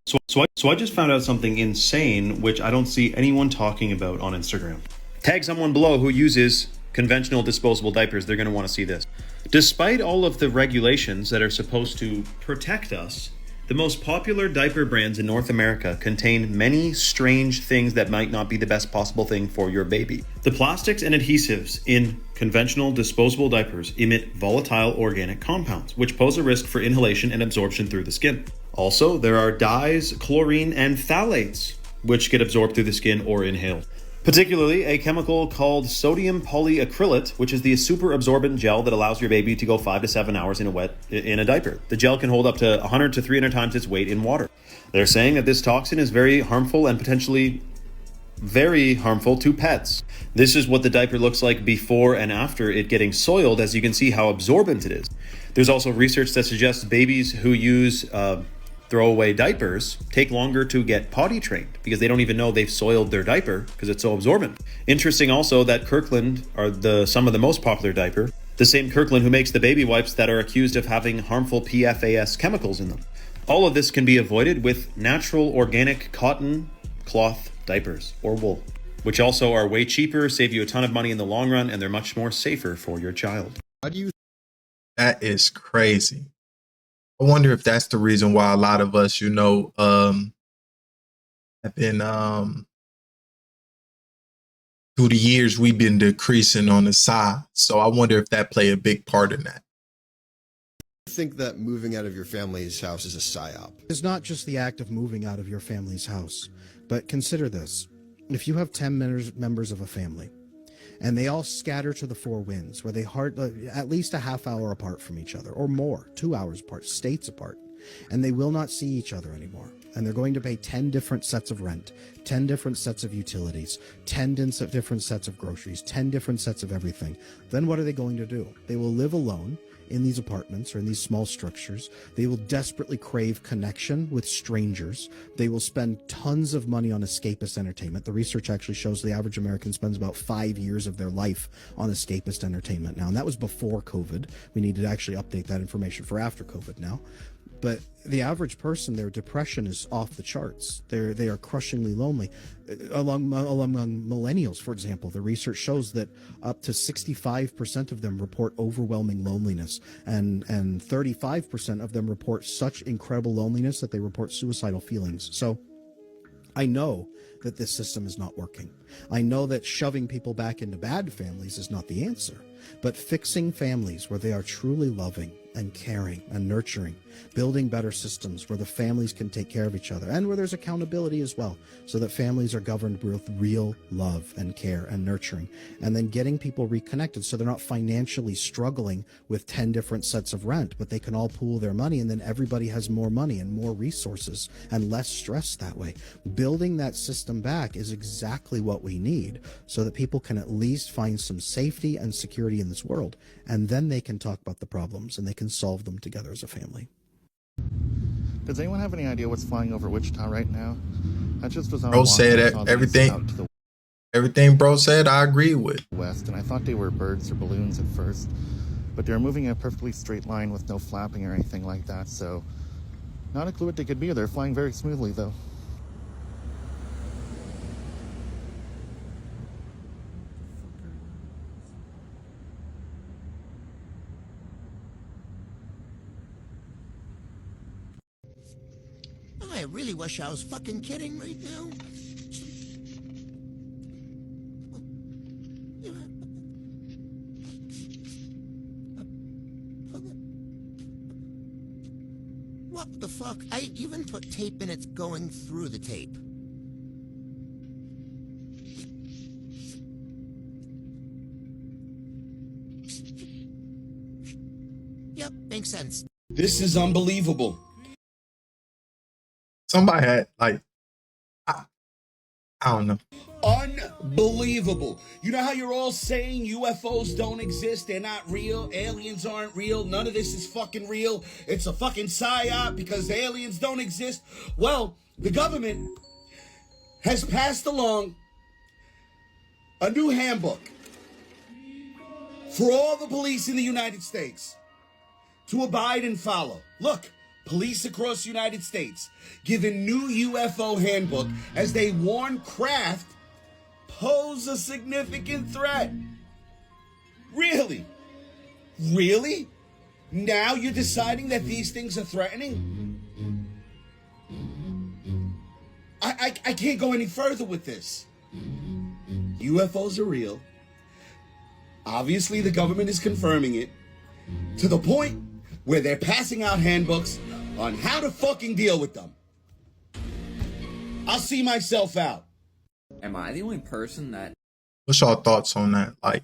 So I just found out something insane, which I don't see anyone talking about on Instagram. Tag someone below who uses conventional disposable diapers. They're going to want to see this. Despite all of the regulations that are supposed to protect us, the most popular diaper brands in North America contain many strange things that might not be the best possible thing for your baby. The plastics and adhesives in conventional disposable diapers emit volatile organic compounds, which pose a risk for inhalation and absorption through the skin. Also, there are dyes, chlorine, and phthalates, which get absorbed through the skin or inhaled. Particularly a chemical called sodium polyacrylate, which is the super absorbent gel that allows your baby to go 5 to 7 hours in a diaper. The gel can hold up to 100 to 300 times its weight in water. They're saying that this toxin is very harmful and potentially very harmful to pets. This is what the diaper looks like before and after it getting soiled, as you can see how absorbent it is. There's also research that suggests babies who use throwaway diapers take longer to get potty trained because they don't even know they've soiled their diaper because it's so absorbent. Interesting also that Kirkland are some of the most popular diaper, the same Kirkland who makes the baby wipes that are accused of having harmful PFAS chemicals in them. All of this can be avoided with natural organic cotton cloth diapers or wool, which also are way cheaper, save you a ton of money in the long run, and they're much more safer for your child. How do you? That is crazy. I wonder if that's the reason why a lot of us, have been through the years we've been decreasing on the size. So I wonder if that play a big part in that. I think that moving out of your family's house is a psyop. It's not just the act of moving out of your family's house, but consider this. If you have 10 members of a family, and they all scatter to the four winds, where they at least a half hour apart from each other, or more, 2 hours apart, states apart, and they will not see each other anymore. And they're going to pay 10 different sets of rent, 10 different sets of utilities, 10 different sets of groceries, 10 different sets of everything. Then what are they going to do? They will live alone in these apartments or in these small structures. They will desperately crave connection with strangers. They will spend tons of money on escapist entertainment. The research actually shows the average American spends about 5 years of their life on escapist entertainment now. And that was before COVID. We need to actually update that information for after COVID now. But the average person, their depression is off the charts. They are crushingly lonely. Among millennials, for example, the research shows that up to 65% of them report overwhelming loneliness, and 35% of them report such incredible loneliness that they report suicidal feelings. So I know that this system is not working. I know that shoving people back into bad families is not the answer, but fixing families where they are truly loving and caring and nurturing, building better systems where the families can take care of each other and where there's accountability as well, so that families are governed with real love and care and nurturing, and then getting people reconnected so they're not financially struggling with 10 different sets of rent, but they can all pool their money, and then everybody has more money and more resources and less stress that way. Building that system back is exactly what we need, so that people can at least find some safety and security in this world, and then they can talk about the problems and they can solve them together as a family. Does anyone have any idea what's flying over Wichita right now? I just was on Bro said that everything bro said I agree with. West, and I thought they were birds or balloons at first, but they're moving in a perfectly straight line with no flapping or anything like that, so not a clue what they could be. They're flying very smoothly though. I really wish I was fucking kidding right now. What the fuck? I even put tape in it's going through the tape. Yep, makes sense. This is unbelievable. Somebody had I don't know. Unbelievable. You know how you're all saying UFOs don't exist, they're not real, aliens aren't real, none of this is fucking real, it's a fucking psyop because the aliens don't exist? Well, the government has passed along a new handbook for all the police in the United States to abide and follow. Look, police across the United States given new UFO handbook as they warn craft pose a significant threat. Really? Really? Now you're deciding that these things are threatening? I can't go any further with this. UFOs are real. Obviously, the government is confirming it to the point where they're passing out handbooks on how to fucking deal with them. I'll see myself out. Am I the only person that What's y'all thoughts on that? Like,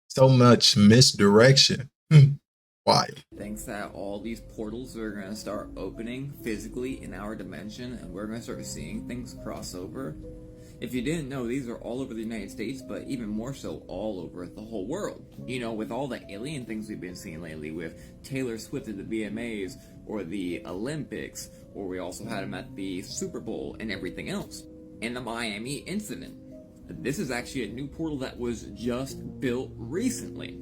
so much misdirection. Why? thinks that all these portals are going to start opening physically in our dimension and we're going to start seeing things cross over? If you didn't know, these are all over the United States, but even more so all over the whole world. You know, with all the alien things we've been seeing lately, with Taylor Swift at the VMAs, or the Olympics, or we also had him at the Super Bowl and everything else. And the Miami incident. This is actually a new portal that was just built recently.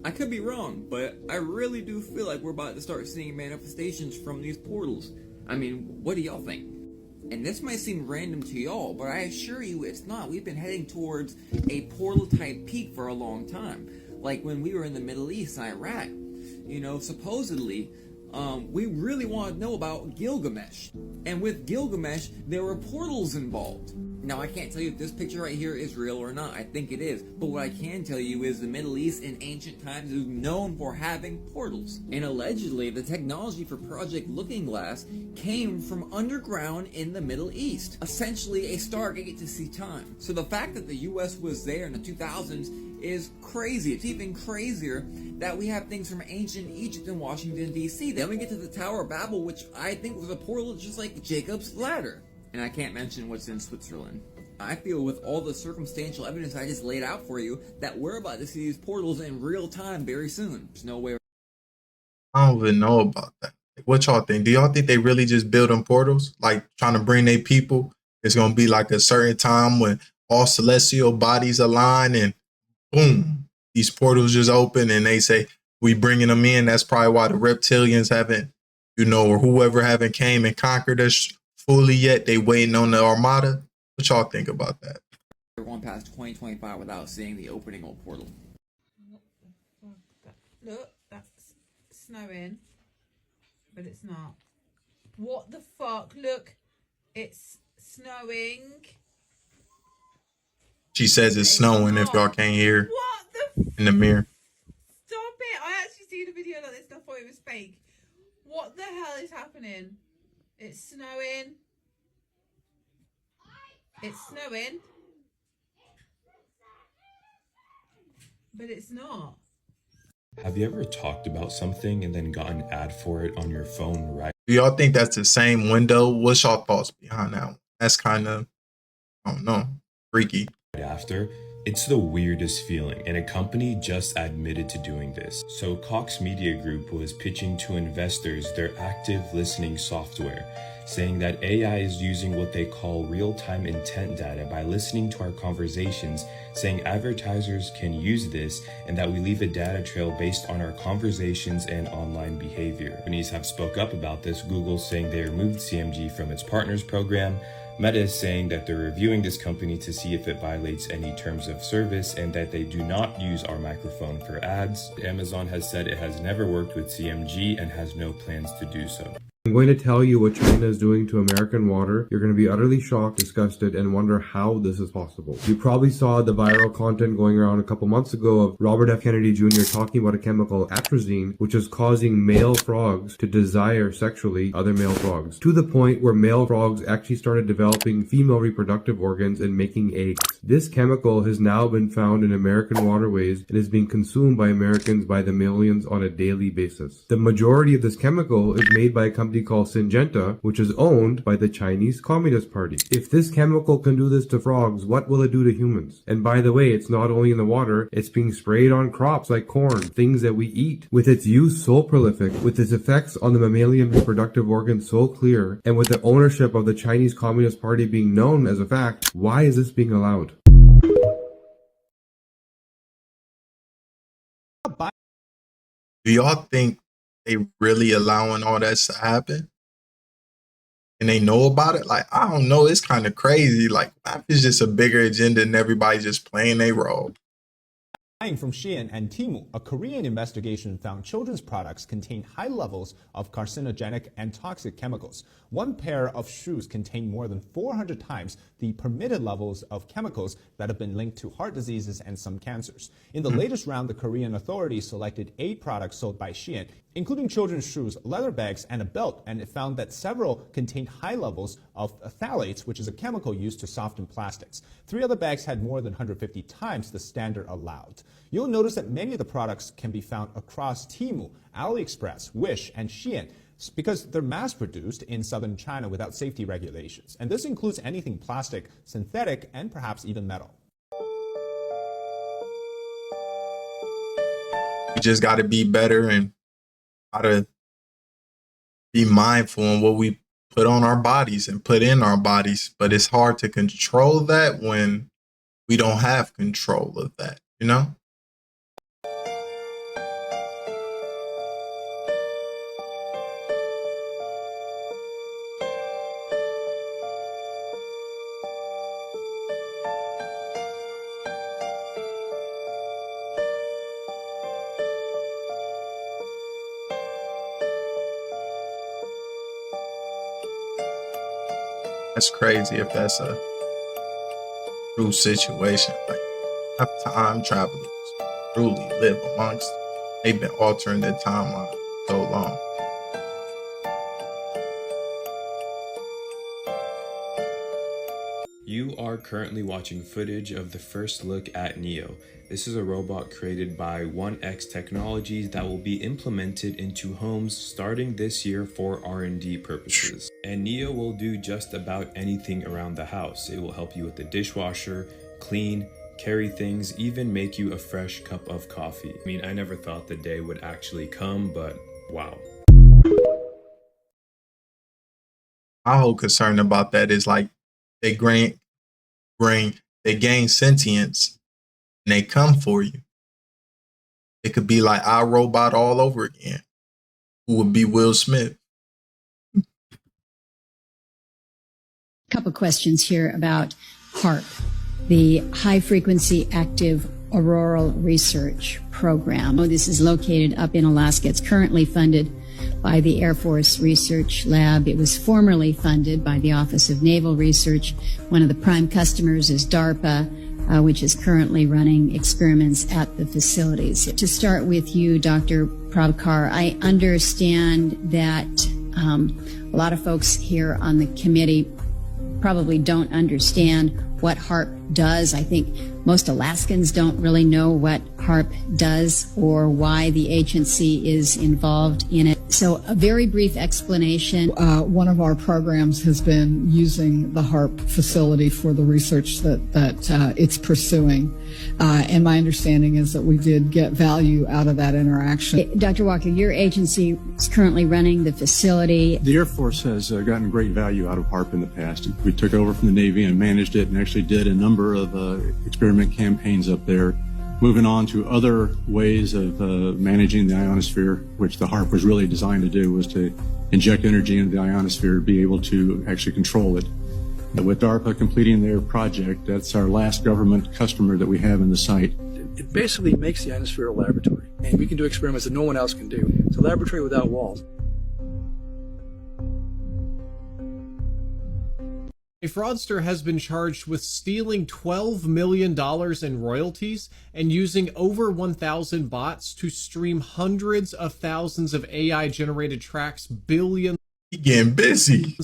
I could be wrong, but I really do feel like we're about to start seeing manifestations from these portals. I mean, what do y'all think? And this might seem random to y'all, but I assure you it's not. We've been heading towards a portal-type peak for a long time. Like when we were in the Middle East, Iraq. You know, supposedly, we really want to know about Gilgamesh. And with Gilgamesh, there were portals involved. Now, I can't tell you if this picture right here is real or not. I think it is. But what I can tell you is the Middle East in ancient times is known for having portals. And allegedly, the technology for Project Looking Glass came from underground in the Middle East. Essentially, a stargate to see time. So the fact that the US was there in the 2000s is crazy. It's even crazier that we have things from ancient Egypt and Washington, D.C. Then we get to the Tower of Babel, which I think was a portal just like Jacob's Ladder. And I can't mention what's in Switzerland. I feel with all the circumstantial evidence I just laid out for you that we're about to see these portals in real time very soon. There's no way. I don't even know about that. Like, what y'all think? Do y'all think they really just build them portals? Like trying to bring their people? It's going to be like a certain time when all celestial bodies align and boom, these portals just open and they say, we bringing them in. That's probably why the reptilians haven't, you know, or whoever haven't came and conquered us fully yet. They waiting on the armada. What y'all think about that? We're going past 2025 without seeing the opening of a portal. What the fuck? Look, that's snowing, but it's not. What the fuck? Look, it's snowing. She says it's snowing if y'all can't hear What the? in the mirror. Stop it! I actually seen a video like this. I thought it was fake. What the hell is happening? It's snowing. It's snowing. But it's not. Have you ever talked about something and then got an ad for it on your phone right Do y'all think that's the same window? What's y'all thoughts behind that one? That's kind of, I don't know, freaky. after? It's the weirdest feeling, and a company just admitted to doing this. So Cox Media Group was pitching to investors their active listening software, saying that AI is using what they call real-time intent data by listening to our conversations, saying advertisers can use this and that we leave a data trail based on our conversations and online behavior. Companies have spoke up about this, Google saying they removed CMG from its partners program, Meta is saying that they're reviewing this company to see if it violates any terms of service and that they do not use our microphone for ads. Amazon has said it has never worked with CMG and has no plans to do so. I'm going to tell you what China is doing to American water. You're going to be utterly shocked, disgusted, and wonder how this is possible. You probably saw the viral content going around a couple months ago of Robert F. Kennedy Jr. talking about a chemical atrazine, which is causing male frogs to desire sexually other male frogs, to the point where male frogs actually started developing female reproductive organs and making eggs. This chemical has now been found in American waterways and is being consumed by Americans by the millions on a daily basis. The majority of this chemical is made by a company called Syngenta, which is owned by the Chinese Communist Party. If this chemical can do this to frogs, what will it do to humans? And by the way, it's not only in the water, it's being sprayed on crops like corn, things that we eat. With its use so prolific, with its effects on the mammalian reproductive organs so clear, and with the ownership of the Chinese Communist Party being known as a fact, why is this being allowed? Do y'all think they really allowing all that to happen? And they know about it? Like, I don't know. It's kind of crazy. Like, what if it's just a bigger agenda and everybody just playing their role? From Shein and Temu, a Korean investigation found children's products contain high levels of carcinogenic and toxic chemicals. One pair of shoes contained more than 400 times the permitted levels of chemicals that have been linked to heart diseases and some cancers. In the latest round, the Korean authorities selected 8 products sold by Shein, including children's shoes, leather bags, and a belt, and it found that several contained high levels of phthalates, which is a chemical used to soften plastics. 3 other bags had more than 150 times the standard allowed. You'll notice that many of the products can be found across Temu, AliExpress, Wish, and Shein, because they're mass-produced in southern China without safety regulations. And this includes anything plastic, synthetic, and perhaps even metal. We just got to be better and how to be mindful on what we put on our bodies and put in our bodies. But it's hard to control that when we don't have control of that, you know? That's crazy if that's a true situation. Like, have time travelers truly live amongst. They've been altering their timeline so long. You are currently watching footage of the first look at Neo. This is a robot created by 1X Technologies that will be implemented into homes starting this year for R&D purposes. And Neo will do just about anything around the house. It will help you with the dishwasher, clean, carry things, even make you a fresh cup of coffee. I mean, I never thought the day would actually come, but wow. My whole concern about that is like they gain sentience and they come for you. It could be like our robot all over again, who would be Will Smith. Couple questions here about HAARP, the High Frequency Active Auroral Research Program. This is located up in Alaska. It's currently funded by the Air Force Research Lab. It was formerly funded by the Office of Naval Research. One of the prime customers is DARPA, which is currently running experiments at the facilities. To start with you, Dr. Prabhakar, I understand that a lot of folks here on the committee probably don't understand what HAARP does. I think most Alaskans don't really know what HAARP does or why the agency is involved in it. So a very brief explanation. One of our programs has been using the HAARP facility for the research that it's pursuing. And my understanding is that we did get value out of that interaction. Dr. Walker, your agency is currently running the facility. The Air Force has gotten great value out of HAARP in the past. We took over from the Navy and managed it and actually did a number of experiment campaigns up there. Moving on to other ways of managing the ionosphere, which the HAARP was really designed to do, was to inject energy into the ionosphere, be able to actually control it. With DARPA completing their project, that's our last government customer that we have in the site. It basically makes the ionosphere a laboratory, and we can do experiments that no one else can do. It's a laboratory without walls. A fraudster has been charged with stealing $12 million in royalties and using over 1,000 bots to stream hundreds of thousands of AI-generated tracks billions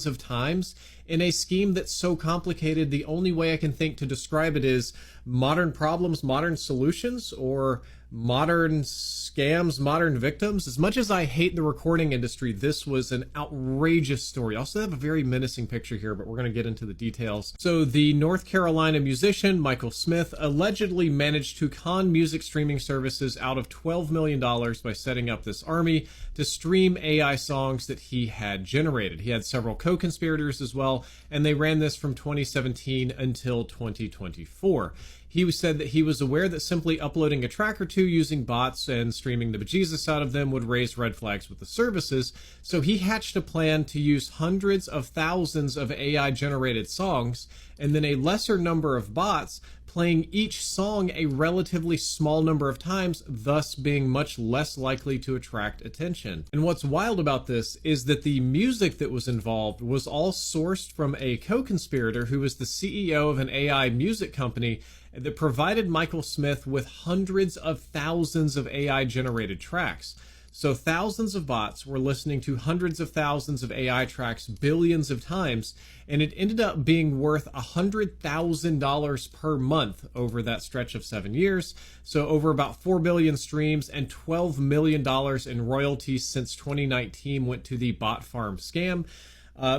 of times in a scheme that's so complicated. The only way I can think to describe it is modern problems, modern solutions, or modern scams, modern victims. As much as I hate the recording industry, this was an outrageous story. I also have a very menacing picture here, but we're going to get into the details. So the North Carolina musician Michael Smith allegedly managed to con music streaming services out of $12 million by setting up this army to stream AI songs that he had generated. He had several co-conspirators as well, and they ran this from 2017 until 2024. He said that he was aware that simply uploading a track or two using bots and streaming the bejesus out of them would raise red flags with the services, so he hatched a plan to use hundreds of thousands of AI-generated songs and then a lesser number of bots playing each song a relatively small number of times, thus being much less likely to attract attention. And what's wild about this is that the music that was involved was all sourced from a co-conspirator who was the CEO of an AI music company that provided Michael Smith with hundreds of thousands of AI-generated tracks. So thousands of bots were listening to hundreds of thousands of AI tracks billions of times, and it ended up being worth $100,000 per month over that stretch of 7 years. So over about 4 billion streams and $12 million in royalties since 2019 went to the bot farm scam.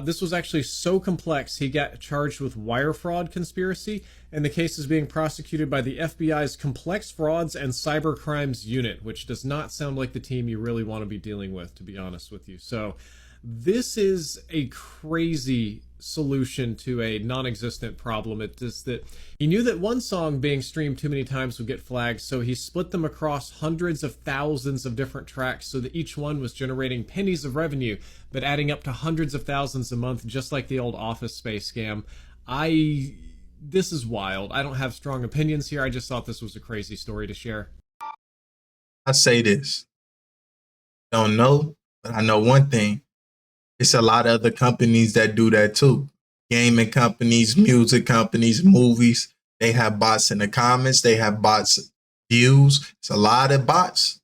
This was actually so complex, he got charged with wire fraud conspiracy, and the case is being prosecuted by the FBI's Complex Frauds and Cyber Crimes Unit, which does not sound like the team you really want to be dealing with, to be honest with you. So this is a crazy solution to a non-existent problem. It is that he knew that one song being streamed too many times would get flagged, so he split them across hundreds of thousands of different tracks so that each one was generating pennies of revenue, but adding up to hundreds of thousands a month, just like the old Office Space scam. This is wild. I don't have strong opinions here. I just thought this was a crazy story to share. I say this. Don't know, but I know one thing. It's a lot of other companies that do that too. Gaming companies, music companies, movies. They have bots in the comments. They have bots views. It's a lot of bots.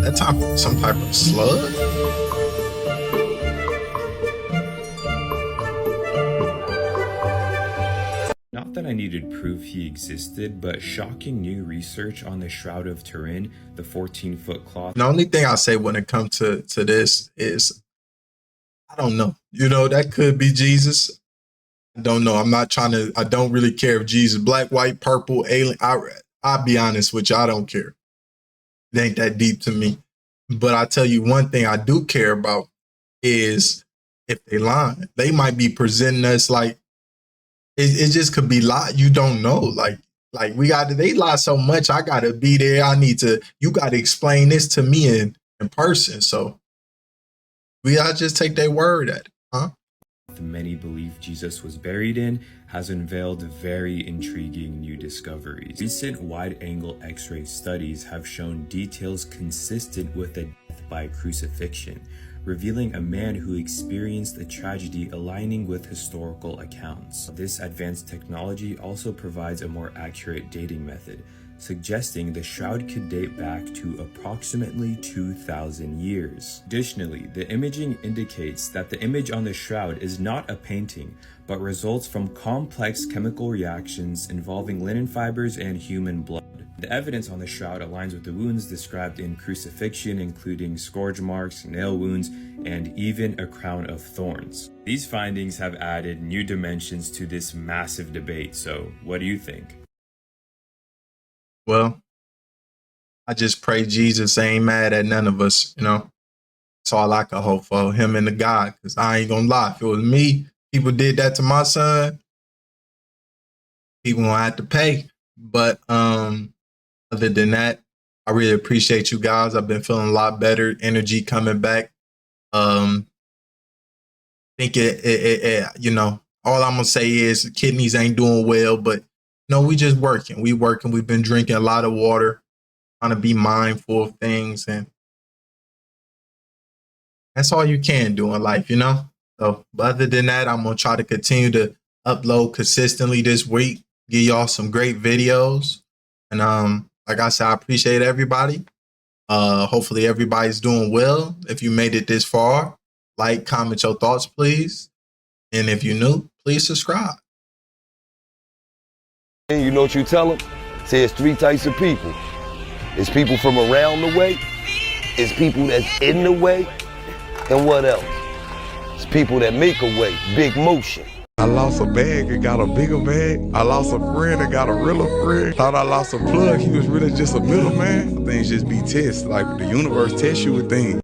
That time for some type of slug? Not that I needed proof he existed, but shocking new research on the Shroud of Turin, the 14-foot cloth. The only thing I say when it comes to this is, I don't know. You know, that could be Jesus. I don't know. I don't really care if Jesus, black, white, purple, alien. I'll be honest with you. I don't care. It ain't that deep to me. But I tell you one thing I do care about is if they lie. They might be presenting us like, it just could be lie. You don't know. Like they lie so much. I gotta be there. You gotta explain this to me in person. So we gotta just take their word at it, huh? Many believe Jesus was buried in has unveiled very intriguing new discoveries. Recent wide-angle X-ray studies have shown details consistent with a death by crucifixion, revealing a man who experienced a tragedy aligning with historical accounts. This advanced technology also provides a more accurate dating method, suggesting the shroud could date back to approximately 2,000 years. Additionally, the imaging indicates that the image on the shroud is not a painting, but results from complex chemical reactions involving linen fibers and human blood. The evidence on the shroud aligns with the wounds described in crucifixion, including scourge marks, nail wounds, and even a crown of thorns. These findings have added new dimensions to this massive debate, so what do you think? Well, I just pray Jesus ain't mad at none of us, you know. That's all I can hope for, him and the God, because I ain't gonna lie. If it was me, people did that to my son, people gonna have to pay. But other than that, I really appreciate you guys. I've been feeling a lot better, energy coming back. Think you know, all I'm gonna say is kidneys ain't doing well, but no, we just working. We've been drinking a lot of water, trying to be mindful of things, and that's all you can do in life, you know? So, but other than that, I'm gonna try to continue to upload consistently this week, give y'all some great videos. And like I said, I appreciate everybody. Hopefully everybody's doing well. If you made it this far, like, comment your thoughts, please. And if you're new, please subscribe. And you know what you tell them? Say it's three types of people. It's people from around the way, it's people that's in the way, and what else? It's people that make a way, big motion. lost a bag and got a bigger bag. I lost a friend and got a realer friend. Thought I lost a plug, he was really just a middleman. Things just be tests, like the universe tests you with things.